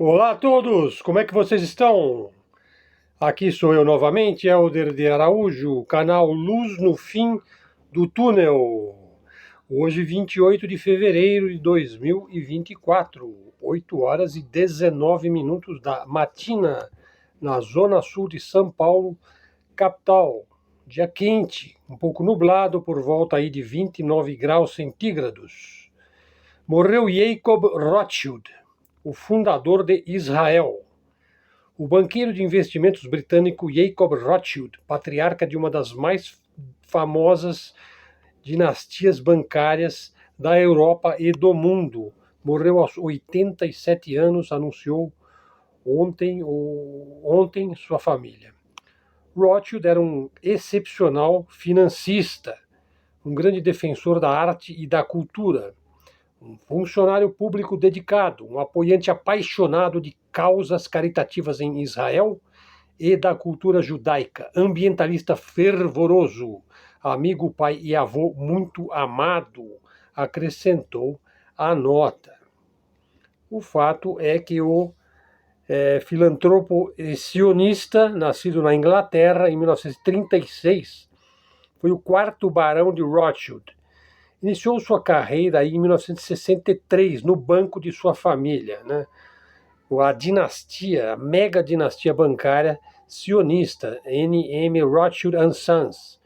Olá a todos, como é que vocês estão? Aqui sou eu novamente, Helder de Araújo, canal Luz no Fim do Túnel. Hoje, 28 de fevereiro de 2024, 8 horas e 19 minutos da matina, na zona sul de São Paulo, capital. Dia quente, um pouco nublado, por volta aí de 29 graus centígrados. Morreu Jacob Rothschild, o fundador de Israel. O banqueiro de investimentos britânico Jacob Rothschild, patriarca de uma das mais famosas dinastias bancárias da Europa e do mundo, morreu aos 87 anos, anunciou ontem sua família. Rothschild era um excepcional financista, um grande defensor da arte e da cultura, um funcionário público dedicado, um apoiante apaixonado de causas caritativas em Israel e da cultura judaica, ambientalista fervoroso, amigo, pai e avô muito amado, acrescentou a nota. O fato é que o filantropo sionista, nascido na Inglaterra em 1936, foi o quarto barão de Rothschild. Iniciou sua carreira aí em 1963 no banco de sua família, né? A mega dinastia bancária sionista, N.M. Rothschild Sons.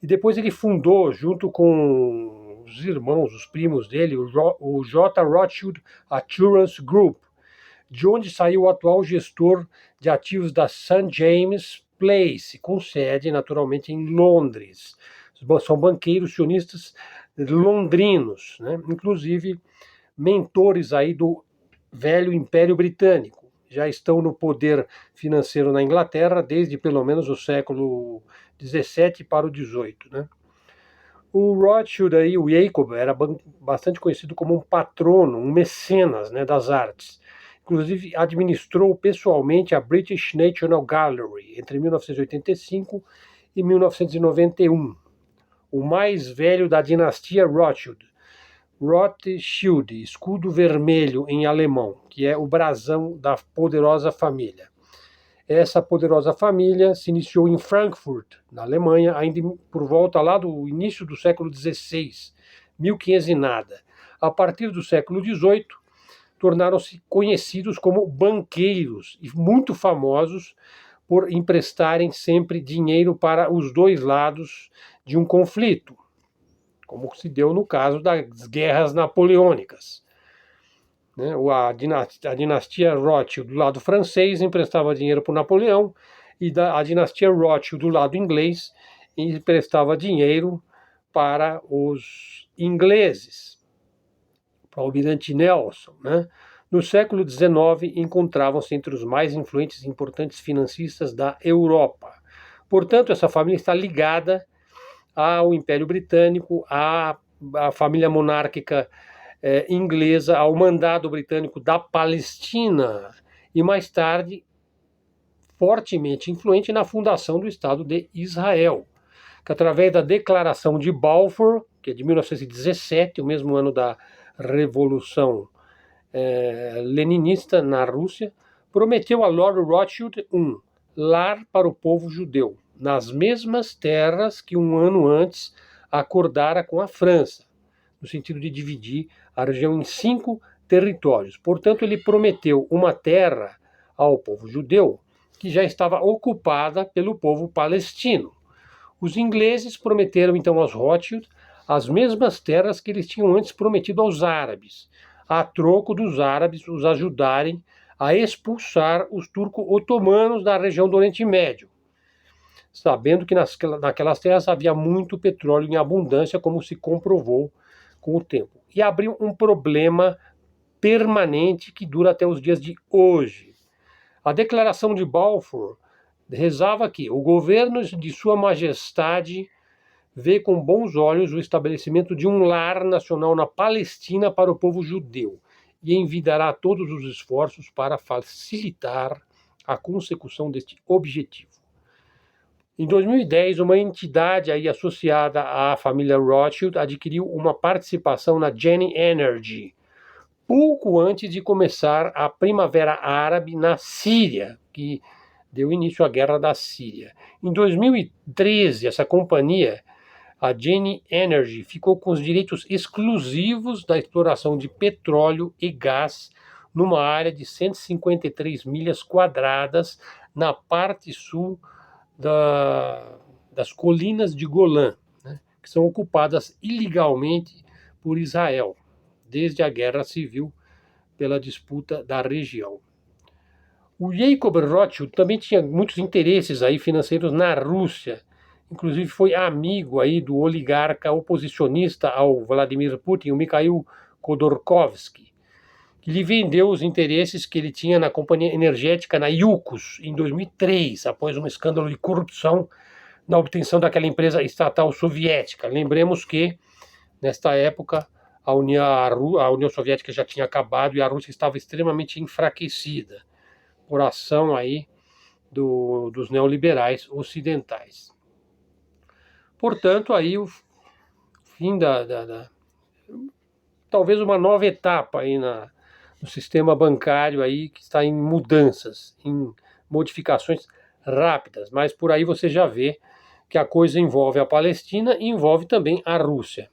E depois ele fundou, junto com os irmãos, os primos dele, o J. Rothschild Assurance Group, de onde saiu o atual gestor de ativos da St. James Place, com sede naturalmente em Londres. São banqueiros sionistas londrinos, né? Inclusive mentores aí do velho Império Britânico. Já estão no poder financeiro na Inglaterra desde pelo menos o século XVII para o XVIII, né? O Rothschild aí, o Jacob, era bastante conhecido como um patrono, um mecenas, né, das artes. Inclusive administrou pessoalmente a British National Gallery entre 1985 e 1991. O mais velho da dinastia Rothschild, Rothschild, escudo vermelho em alemão, que é o brasão da poderosa família. Essa poderosa família se iniciou em Frankfurt, na Alemanha, ainda por volta lá do início do século XVI, 1500 e nada. A partir do século XVIII, tornaram-se conhecidos como banqueiros e muito famosos por emprestarem sempre dinheiro para os dois lados de um conflito, como se deu no caso das guerras napoleônicas. A dinastia Rothschild do lado francês emprestava dinheiro para o Napoleão e a dinastia Rothschild do lado inglês emprestava dinheiro para os ingleses, para o almirante Nelson. Né? No século XIX, encontravam-se entre os mais influentes e importantes financistas da Europa. Portanto, essa família está ligada ao Império Britânico, à família monárquica inglesa, ao mandado britânico da Palestina e mais tarde fortemente influente na fundação do Estado de Israel, que através da Declaração de Balfour, que é de 1917, o mesmo ano da Revolução Leninista na Rússia, prometeu a Lord Rothschild um lar para o povo judeu, nas mesmas terras que um ano antes acordara com a França, no sentido de dividir a região em 5 territórios. Portanto, ele prometeu uma terra ao povo judeu que já estava ocupada pelo povo palestino. Os ingleses prometeram então aos Rothschild as mesmas terras que eles tinham antes prometido aos árabes, a troco dos árabes os ajudarem a expulsar os turco-otomanos da região do Oriente Médio, sabendo que naquelas terras havia muito petróleo em abundância, como se comprovou com o tempo. E abriu um problema permanente que dura até os dias de hoje. A Declaração de Balfour rezava que o governo de Sua Majestade vê com bons olhos o estabelecimento de um lar nacional na Palestina para o povo judeu e envidará todos os esforços para facilitar a consecução deste objetivo. Em 2010, uma entidade aí associada à família Rothschild adquiriu uma participação na Genie Energy pouco antes de começar a Primavera Árabe na Síria, que deu início à Guerra da Síria. Em 2013, essa companhia, a Genie Energy, ficou com os direitos exclusivos da exploração de petróleo e gás numa área de 153 milhas quadradas na parte sul das colinas de Golã, né, que são ocupadas ilegalmente por Israel, desde a Guerra Civil pela disputa da região. O Jacob Rothschild também tinha muitos interesses aí financeiros na Rússia, inclusive foi amigo aí do oligarca oposicionista ao Vladimir Putin, o Mikhail Khodorkovsky, que lhe vendeu os interesses que ele tinha na companhia energética na Yukos em 2003, após um escândalo de corrupção na obtenção daquela empresa estatal soviética. Lembremos que, nesta época, a União Soviética já tinha acabado e a Rússia estava extremamente enfraquecida por ação aí dos neoliberais ocidentais. Portanto, aí o fim talvez uma nova etapa aí no sistema bancário aí que está em mudanças, em modificações rápidas, mas por aí você já vê que a coisa envolve a Palestina e envolve também a Rússia.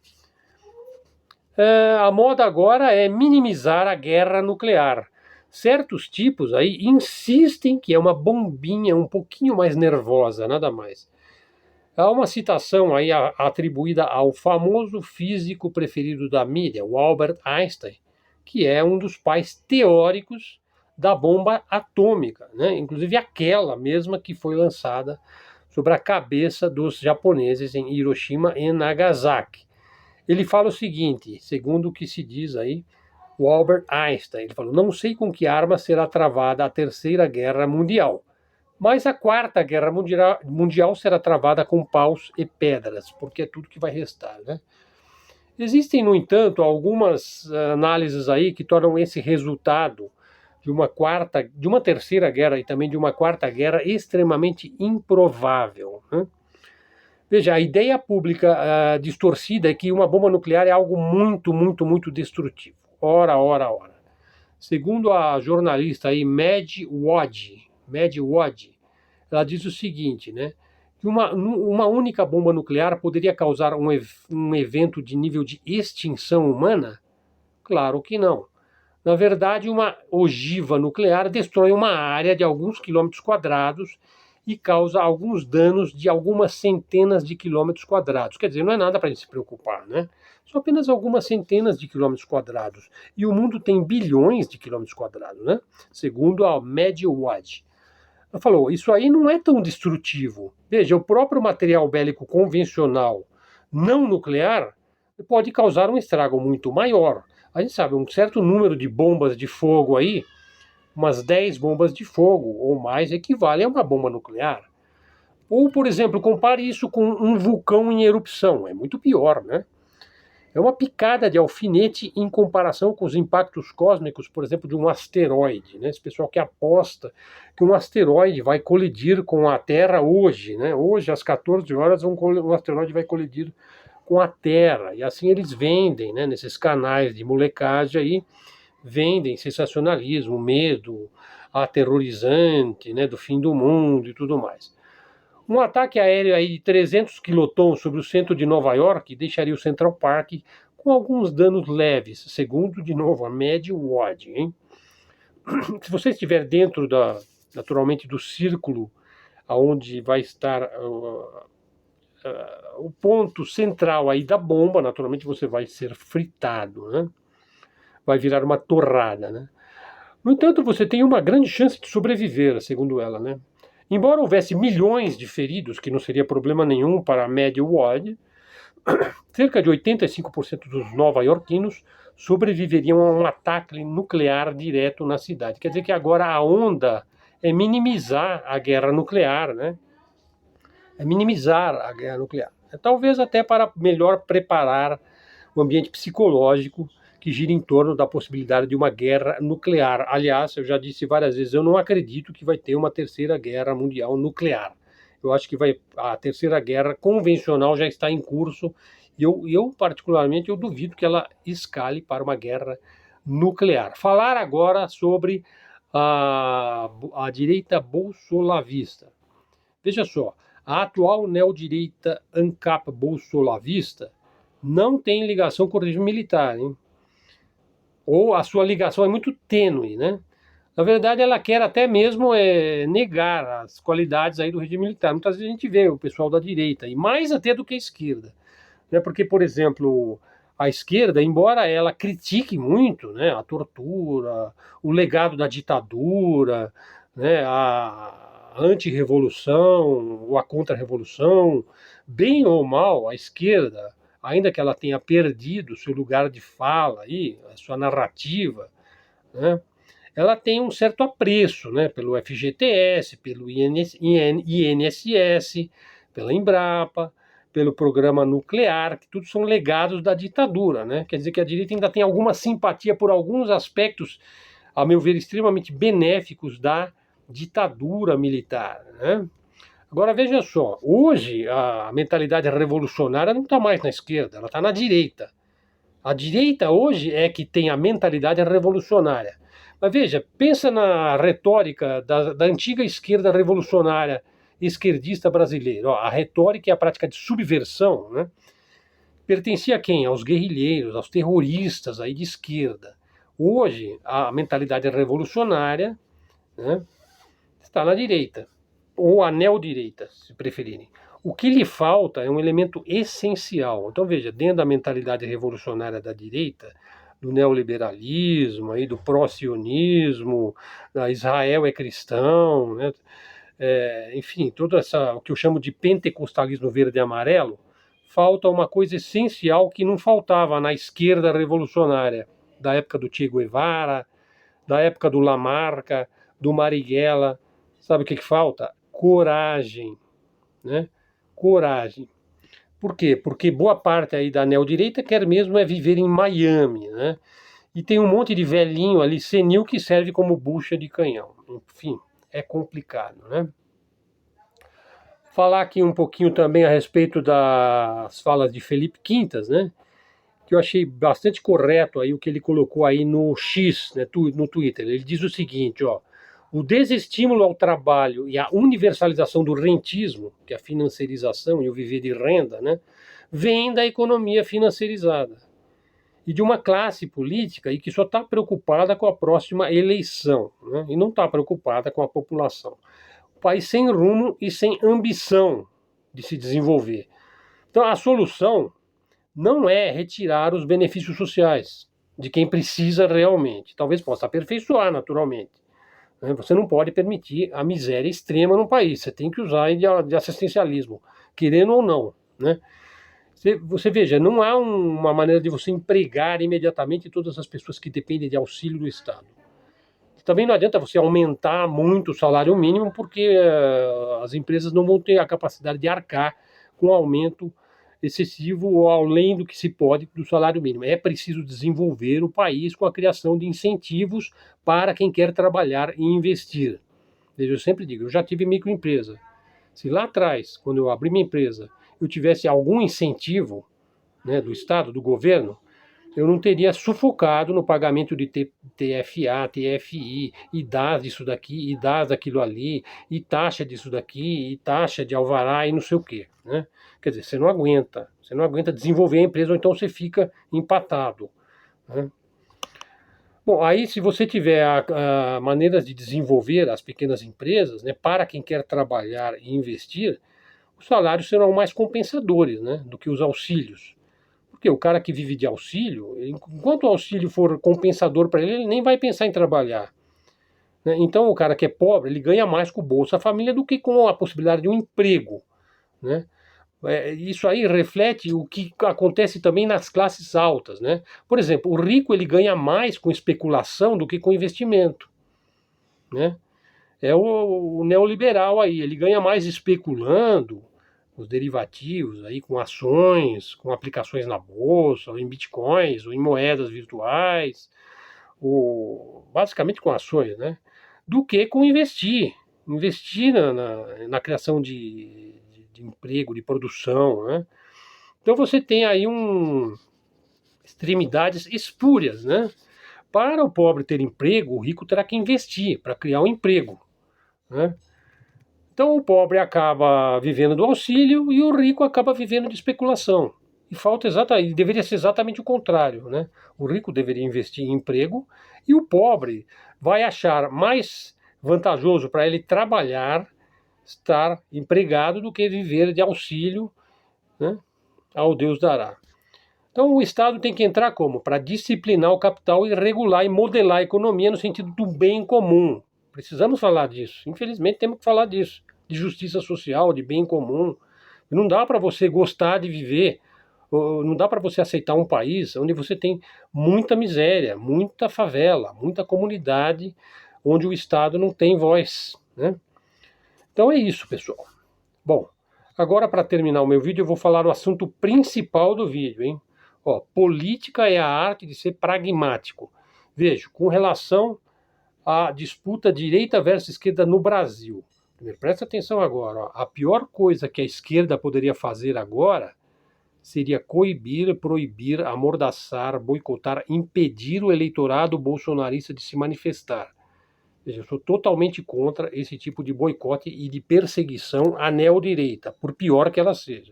A moda agora é minimizar a guerra nuclear. Certos tipos aí insistem que é uma bombinha um pouquinho mais nervosa, nada mais. Há uma citação aí atribuída ao famoso físico preferido da mídia, o Albert Einstein, que é um dos pais teóricos da bomba atômica, né? Inclusive aquela mesma que foi lançada sobre a cabeça dos japoneses em Hiroshima e Nagasaki. Ele fala o seguinte, segundo o que se diz aí, o Albert Einstein, ele falou: não sei com que arma será travada a Terceira Guerra Mundial, mas a Quarta Guerra Mundial será travada com paus e pedras, porque é tudo que vai restar, né? Existem, no entanto, algumas análises aí que tornam esse resultado de uma terceira guerra e também de uma quarta guerra extremamente improvável, né? Veja, a ideia pública distorcida é que uma bomba nuclear é algo muito, muito, muito destrutivo. Ora. Segundo a jornalista aí, Maddie Wad, ela diz o seguinte, né? Que uma única bomba nuclear poderia causar um evento de nível de extinção humana? Claro que não. Na verdade, uma ogiva nuclear destrói uma área de alguns quilômetros quadrados e causa alguns danos de algumas centenas de quilômetros quadrados. Quer dizer, não é nada para a gente se preocupar, né? São apenas algumas centenas de quilômetros quadrados. E o mundo tem bilhões de quilômetros quadrados, né? Segundo a MediWatch. Ela falou, isso aí não é tão destrutivo. Veja, o próprio material bélico convencional não nuclear pode causar um estrago muito maior. A gente sabe, um certo número de bombas de fogo aí, umas 10 bombas de fogo ou mais, equivale a uma bomba nuclear. Ou, por exemplo, compare isso com um vulcão em erupção. É muito pior, né? É uma picada de alfinete em comparação com os impactos cósmicos, por exemplo, de um asteroide, né? Esse pessoal que aposta que um asteroide vai colidir com a Terra hoje, né? Hoje, às 14 horas, um asteroide vai colidir com a Terra. E assim eles vendem, né? Nesses canais de molecagem aí, vendem sensacionalismo, medo, aterrorizante, né? Do fim do mundo e tudo mais. Um ataque aéreo aí de 300 quilotons sobre o centro de Nova York deixaria o Central Park com alguns danos leves, segundo, de novo, a MediWatch, hein? Se você estiver dentro, naturalmente, do círculo onde vai estar o ponto central aí da bomba, naturalmente você vai ser fritado, né? Vai virar uma torrada, né? No entanto, você tem uma grande chance de sobreviver, segundo ela, né? Embora houvesse milhões de feridos, que não seria problema nenhum para a MediWatch, cerca de 85% dos nova-iorquinos sobreviveriam a um ataque nuclear direto na cidade. Quer dizer que agora a onda é minimizar a guerra nuclear, né? É minimizar a guerra nuclear. Talvez até para melhor preparar o ambiente psicológico que gira em torno da possibilidade de uma guerra nuclear. Aliás, eu já disse várias vezes, eu não acredito que vai ter uma terceira guerra mundial nuclear. Eu acho que a terceira guerra convencional já está em curso e eu particularmente, eu duvido que ela escale para uma guerra nuclear. Falar agora sobre a direita bolsolavista. Veja só, a atual neodireita ANCAP bolsolavista não tem ligação com o regime militar, hein? Ou a sua ligação é muito tênue, né? Na verdade, ela quer até mesmo negar as qualidades aí do regime militar. Muitas vezes a gente vê o pessoal da direita, e mais até do que a esquerda. Né? Porque, por exemplo, a esquerda, embora ela critique muito, né, a tortura, o legado da ditadura, né, a antirrevolução ou a contra-revolução, bem ou mal, a esquerda, ainda que ela tenha perdido seu lugar de fala, aí, a sua narrativa, né, ela tem um certo apreço, né, pelo FGTS, pelo INSS, pela Embrapa, pelo programa nuclear, que tudo são legados da ditadura, né? Quer dizer que a direita ainda tem alguma simpatia por alguns aspectos, a meu ver, extremamente benéficos da ditadura militar, né? Agora veja só, hoje a mentalidade revolucionária não está mais na esquerda, ela está na direita. A direita hoje é que tem a mentalidade revolucionária. Mas veja, pensa na retórica da antiga esquerda revolucionária esquerdista brasileira. Ó, a retórica e a prática de subversão, né, pertencia a quem? Aos guerrilheiros, aos terroristas aí de esquerda. Hoje, a mentalidade revolucionária, né, está na direita, ou a neodireita, se preferirem. O que lhe falta é um elemento essencial. Então, veja, dentro da mentalidade revolucionária da direita, do neoliberalismo, aí, do pró-sionismo, da Israel é cristão, né? Enfim, todo o que eu chamo de pentecostalismo verde e amarelo, falta uma coisa essencial que não faltava na esquerda revolucionária, da época do Che Guevara, da época do Lamarca, do Marighella. Sabe o que falta? Coragem, né? Coragem. Por quê? Porque boa parte aí da neodireita quer mesmo é viver em Miami, né? E tem um monte de velhinho ali senil que serve como bucha de canhão. Enfim, é complicado, né? Falar aqui um pouquinho também a respeito das falas de Felipe Quintas, né? Que eu achei bastante correto aí o que ele colocou aí no X, né, no Twitter. Ele diz o seguinte, ó: o desestímulo ao trabalho e a universalização do rentismo, que é a financiarização e o viver de renda, né, vem da economia financiarizada e de uma classe política e que só está preocupada com a próxima eleição, né, e não está preocupada com a população. O país sem rumo e sem ambição de se desenvolver. Então a solução não é retirar os benefícios sociais de quem precisa realmente. Talvez possa aperfeiçoar naturalmente. Você não pode permitir a miséria extrema no país. Você tem que usar de assistencialismo, querendo ou não, né? Você veja, não há uma maneira de você empregar imediatamente todas as pessoas que dependem de auxílio do Estado. Também não adianta você aumentar muito o salário mínimo, porque as empresas não vão ter a capacidade de arcar com o aumento excessivo ou além do que se pode do salário mínimo. É preciso desenvolver o país com a criação de incentivos para quem quer trabalhar e investir. Veja, eu sempre digo, eu já tive microempresa. Se lá atrás, quando eu abri minha empresa, eu tivesse algum incentivo, né, do Estado, do governo, eu não teria sufocado no pagamento de TFA, TFI, e DAS disso daqui, e DAS daquilo ali, e taxa disso daqui, e taxa de alvará e não sei o quê, né? Quer dizer, você não aguenta desenvolver a empresa, ou então você fica empatado, né? Bom, aí se você tiver maneiras de desenvolver as pequenas empresas, né, para quem quer trabalhar e investir, os salários serão mais compensadores, né, do que os auxílios. Porque o cara que vive de auxílio, enquanto o auxílio for compensador para ele nem vai pensar em trabalhar, né? Então o cara que é pobre, ele ganha mais com o Bolsa Família do que com a possibilidade de um emprego, né? Isso aí reflete o que acontece também nas classes altas, né? Por exemplo, o rico ele ganha mais com especulação do que com investimento, né? É o neoliberal aí, ele ganha mais especulando os derivativos aí com ações, com aplicações na bolsa, ou em bitcoins, ou em moedas virtuais, ou basicamente com ações, né? Do que com investir na criação de emprego, de produção, né? Então você tem aí extremidades espúrias, né? para o pobre ter emprego, o rico terá que investir para criar um emprego, né? Então o pobre acaba vivendo do auxílio e o rico acaba vivendo de especulação. E deveria ser exatamente o contrário, né? O rico deveria investir em emprego e o pobre vai achar mais vantajoso para ele trabalhar, estar empregado, do que viver de auxílio, né? Ao Deus dará. Então o Estado tem que entrar como? Para disciplinar o capital e regular e modelar a economia no sentido do bem comum. Precisamos falar disso. Infelizmente temos que falar disso. De justiça social, de bem comum. Não dá para você gostar de viver, não dá para você aceitar um país onde você tem muita miséria, muita favela, muita comunidade, onde o Estado não tem voz, né? Então é isso, pessoal. Bom, agora para terminar o meu vídeo eu vou falar o assunto principal do vídeo, hein? Ó, política é a arte de ser pragmático. Veja, com relação à disputa direita versus esquerda no Brasil. Presta atenção agora. Ó. A pior coisa que a esquerda poderia fazer agora seria coibir, proibir, amordaçar, boicotar, impedir o eleitorado bolsonarista de se manifestar. Veja, eu sou totalmente contra esse tipo de boicote e de perseguição à neodireita, por pior que ela seja.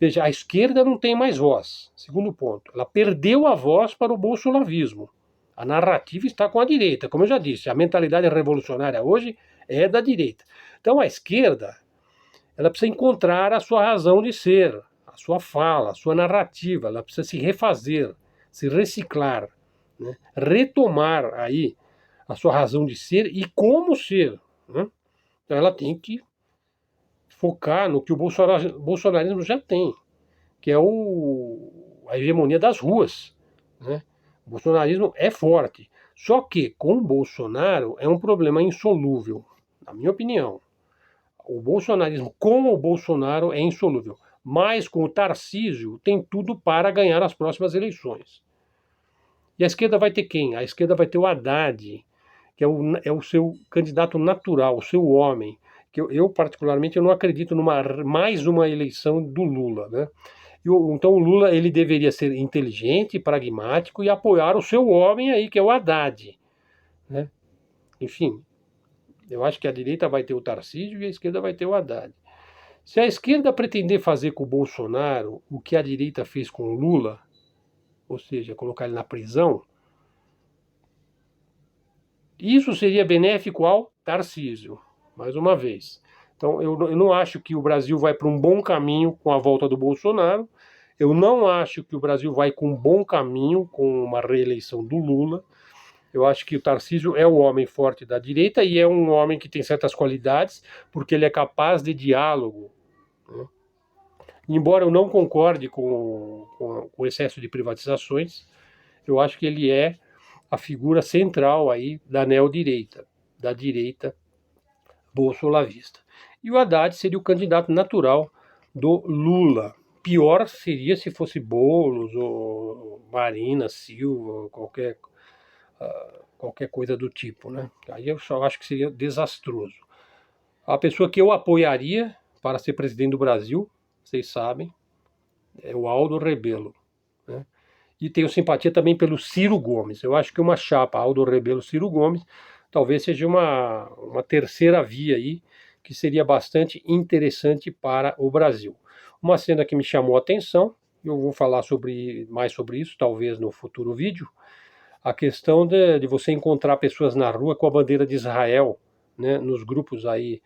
Veja, a esquerda não tem mais voz. Segundo ponto, ela perdeu a voz para o bolsonavismo. A narrativa está com a direita. Como eu já disse, a mentalidade revolucionária hoje é da direita. Então a esquerda, ela precisa encontrar a sua razão de ser, a sua fala, a sua narrativa. Ela precisa se refazer, se reciclar, né? Retomar aí a sua razão de ser e como ser, né? Então ela tem que focar no que o bolsonarismo já tem, que é a hegemonia das ruas, né? O bolsonarismo é forte, só que com o Bolsonaro é um problema insolúvel, na minha opinião. O bolsonarismo com o Bolsonaro é insolúvel, mas com o Tarcísio tem tudo para ganhar as próximas eleições. E a esquerda vai ter quem? A esquerda vai ter o Haddad, que é o seu candidato natural, o seu homem, que eu particularmente eu não acredito numa mais uma eleição do Lula, né? Então o Lula ele deveria ser inteligente, pragmático e apoiar o seu homem aí, que é o Haddad, né? Enfim, eu acho que a direita vai ter o Tarcísio e a esquerda vai ter o Haddad. Se a esquerda pretender fazer com o Bolsonaro o que a direita fez com o Lula, ou seja, colocar ele na prisão, isso seria benéfico ao Tarcísio, mais uma vez. Então, eu não acho que o Brasil vai para um bom caminho com a volta do Bolsonaro. Eu não acho que o Brasil vai com um bom caminho com uma reeleição do Lula. Eu acho que o Tarcísio é o homem forte da direita e é um homem que tem certas qualidades, porque ele é capaz de diálogo, né? Embora eu não concorde com o excesso de privatizações, eu acho que ele é a figura central aí da neodireita, da direita bolsolavista. E o Haddad seria o candidato natural do Lula. Pior seria se fosse Boulos ou Marina Silva, qualquer coisa do tipo, né? Aí eu só acho que seria desastroso. A pessoa que eu apoiaria para ser presidente do Brasil, vocês sabem, é o Aldo Rebelo, né? E tenho simpatia também pelo Ciro Gomes. Eu acho que uma chapa Aldo Rebelo-Ciro Gomes talvez seja uma terceira via aí, que seria bastante interessante para o Brasil. Uma cena que me chamou a atenção, eu vou falar mais sobre isso, talvez no futuro vídeo, a questão de você encontrar pessoas na rua com a bandeira de Israel, né, nos grupos aí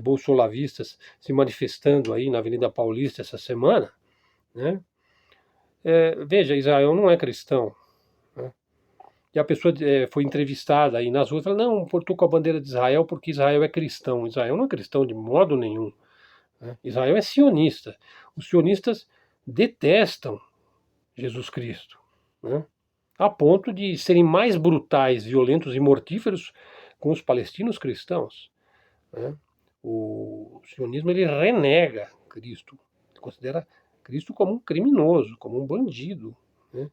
bolsolavistas se manifestando aí na Avenida Paulista essa semana, né? Veja, Israel não é cristão, né? E a pessoa foi entrevistada aí nas ruas, falou, não, eu estou com a bandeira de Israel porque Israel é cristão. Israel não é cristão de modo nenhum, né? Israel é sionista. Os sionistas detestam Jesus Cristo, né? A ponto de serem mais brutais, violentos e mortíferos com os palestinos cristãos, né? O sionismo ele renega Cristo, considera Cristo como um criminoso, como um bandido, né?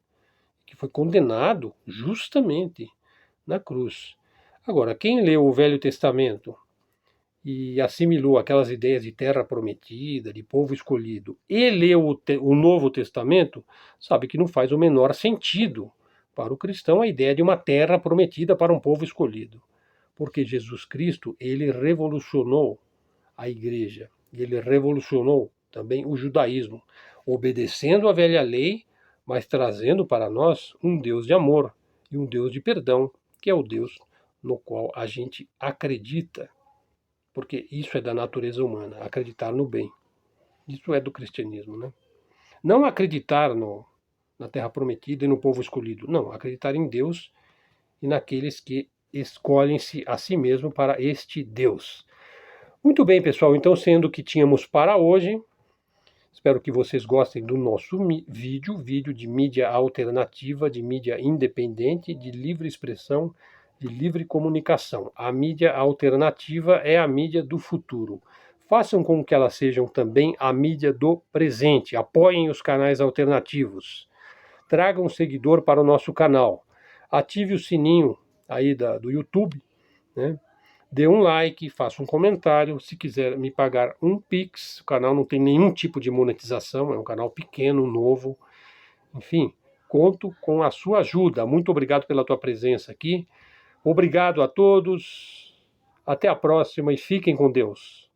Que foi condenado justamente na cruz. Agora, quem leu o Velho Testamento e assimilou aquelas ideias de terra prometida, de povo escolhido, e leu o Novo Testamento, sabe que não faz o menor sentido Para o cristão, a ideia de uma terra prometida para um povo escolhido. Porque Jesus Cristo, ele revolucionou a igreja, ele revolucionou também o judaísmo, obedecendo à velha lei, mas trazendo para nós um Deus de amor e um Deus de perdão, que é o Deus no qual a gente acredita, porque isso é da natureza humana, acreditar no bem. Isso é do cristianismo, né? Não acreditar na terra prometida e no povo escolhido, não, acreditar em Deus e naqueles que escolhem-se a si mesmo para este Deus. Muito bem, pessoal, então sendo o que tínhamos para hoje, espero que vocês gostem do nosso vídeo de mídia alternativa, de mídia independente, de livre expressão, de livre comunicação. A mídia alternativa é a mídia do futuro. Façam com que elas sejam também a mídia do presente. Apoiem os canais alternativos. Tragam um seguidor para o nosso canal. Ative o sininho aí do YouTube, né? Dê um like, faça um comentário. Se quiser me pagar um Pix, o canal não tem nenhum tipo de monetização, é um canal pequeno, novo. Enfim, conto com a sua ajuda. Muito obrigado pela tua presença aqui. Obrigado a todos. Até a próxima e fiquem com Deus.